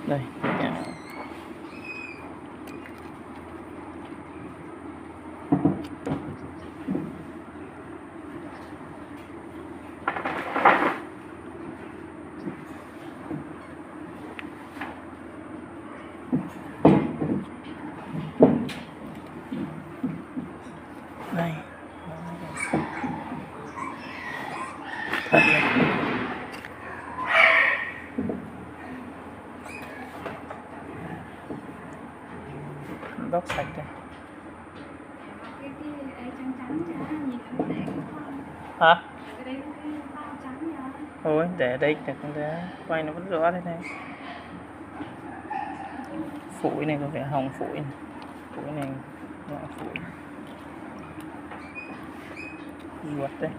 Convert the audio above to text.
Đây. Đây. Thật này. Bóc sạch đây. Hả? Ôi, để đây để con ra quay nó vẫn rõ thế này. Phủi này có vẻ hồng phủi này. Phủi này loại phủi. Ruột đây.